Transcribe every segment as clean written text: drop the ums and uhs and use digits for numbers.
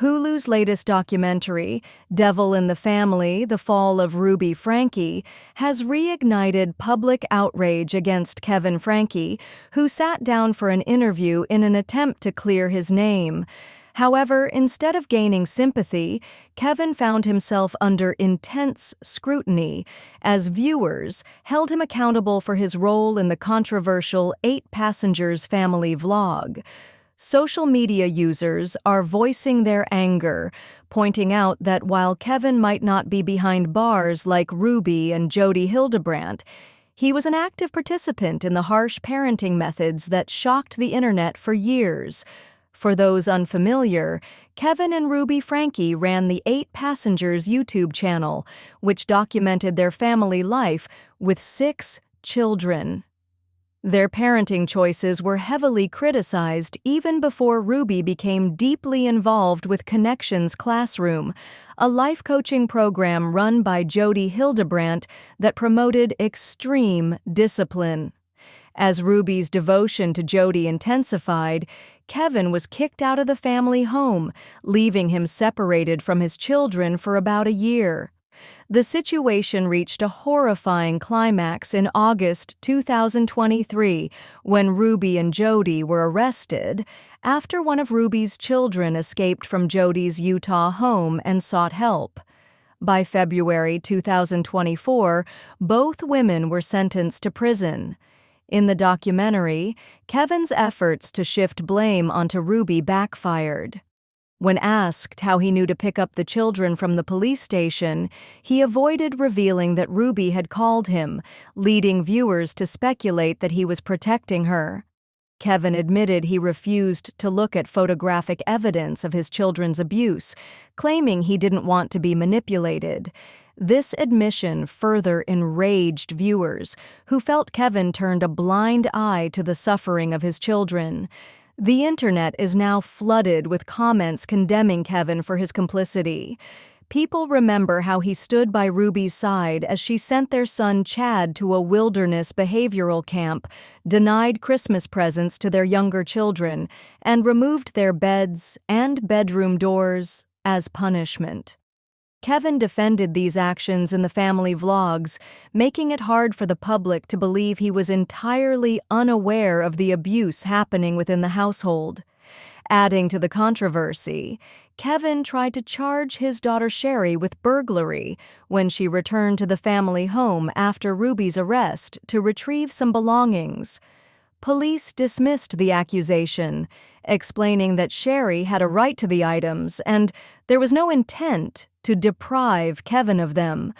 Hulu's latest documentary, Devil in the Family: The Fall of Ruby Franke, has reignited public outrage against Kevin Franke, who sat down for an interview in an attempt to clear his name. However, instead of gaining sympathy, Kevin found himself under intense scrutiny as viewers held him accountable for his role in the controversial 8 Passengers family vlog. Social media users are voicing their anger, pointing out that while Kevin might not be behind bars like Ruby and Jodi Hildebrandt, he was an active participant in the harsh parenting methods that shocked the internet for years. For those unfamiliar, Kevin and Ruby Franke ran the 8 Passengers YouTube channel, which documented their family life with 6 children. Their parenting choices were heavily criticized even before Ruby became deeply involved with Connections Classroom, a life coaching program run by Jodi Hildebrandt that promoted extreme discipline. As Ruby's devotion to Jodi intensified, Kevin was kicked out of the family home, leaving him separated from his children for about a year. The situation reached a horrifying climax in August 2023 when Ruby and Jodi were arrested after one of Ruby's children escaped from Jodi's Utah home and sought help. By February 2024, both women were sentenced to prison. In the documentary, Kevin's efforts to shift blame onto Ruby backfired. When asked how he knew to pick up the children from the police station, he avoided revealing that Ruby had called him, leading viewers to speculate that he was protecting her. Kevin admitted he refused to look at photographic evidence of his children's abuse, claiming he didn't want to be manipulated. This admission further enraged viewers, who felt Kevin turned a blind eye to the suffering of his children. The internet is now flooded with comments condemning Kevin for his complicity. People remember how he stood by Ruby's side as she sent their son Chad to a wilderness behavioral camp, denied Christmas presents to their younger children, and removed their beds and bedroom doors as punishment. Kevin defended these actions in the family vlogs, making it hard for the public to believe he was entirely unaware of the abuse happening within the household. Adding to the controversy, Kevin tried to charge his daughter Sherry with burglary when she returned to the family home after Ruby's arrest to retrieve some belongings. Police dismissed the accusation, explaining that Sherry had a right to the items and there was no intent to deprive Kevin of them.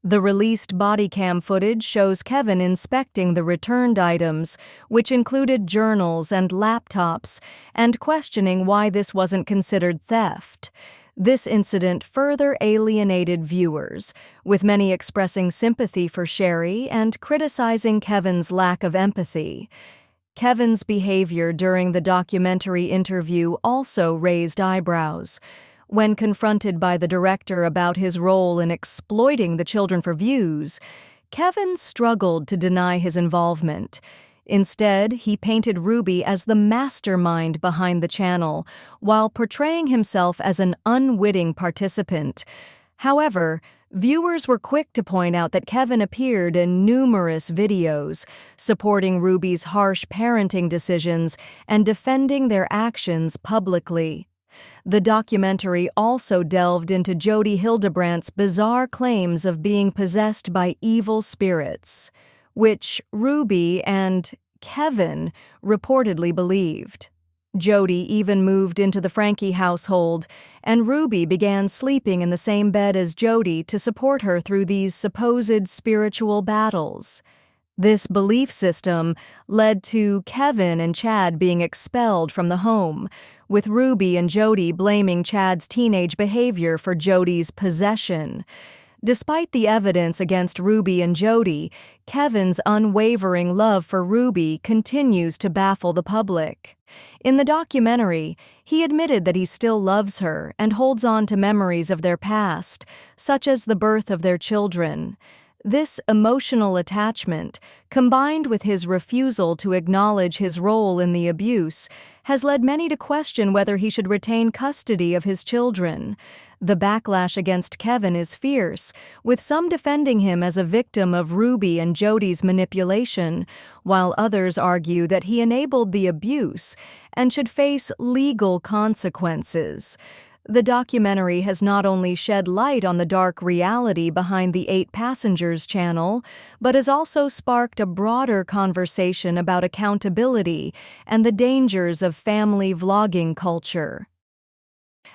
The released body cam footage shows Kevin inspecting the returned items, which included journals and laptops, and questioning why this wasn't considered theft. This incident further alienated viewers, with many expressing sympathy for Sherry and criticizing Kevin's lack of empathy. Kevin's behavior during the documentary interview also raised eyebrows. When confronted by the director about his role in exploiting the children for views, Kevin struggled to deny his involvement. Instead, he painted Ruby as the mastermind behind the channel, while portraying himself as an unwitting participant. However, viewers were quick to point out that Kevin appeared in numerous videos, supporting Ruby's harsh parenting decisions and defending their actions publicly. The documentary also delved into Jodi Hildebrandt's bizarre claims of being possessed by evil spirits, which Ruby and Kevin reportedly believed. Jodi even moved into the Franke household, and Ruby began sleeping in the same bed as Jodi to support her through these supposed spiritual battles. This belief system led to Kevin and Chad being expelled from the home, with Ruby and Jodi blaming Chad's teenage behavior for Jodi's possession. Despite the evidence against Ruby and Jodi, Kevin's unwavering love for Ruby continues to baffle the public. In the documentary, he admitted that he still loves her and holds on to memories of their past, such as the birth of their children. This emotional attachment, combined with his refusal to acknowledge his role in the abuse, has led many to question whether he should retain custody of his children. The backlash against Kevin is fierce, with some defending him as a victim of Ruby and Jody's manipulation, while others argue that he enabled the abuse and should face legal consequences. The documentary has not only shed light on the dark reality behind the 8 Passengers channel, but has also sparked a broader conversation about accountability and the dangers of family vlogging culture.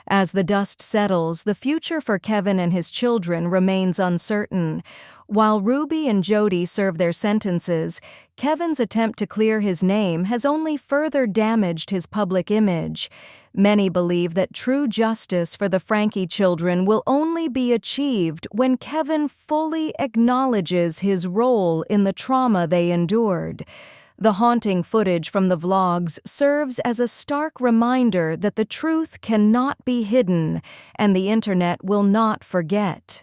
As the dust settles, the future for Kevin and his children remains uncertain. While Ruby and Jody serve their sentences, Kevin's attempt to clear his name has only further damaged his public image. Many believe that true justice for the Franke children will only be achieved when Kevin fully acknowledges his role in the trauma they endured. The haunting footage from the vlogs serves as a stark reminder that the truth cannot be hidden and the internet will not forget.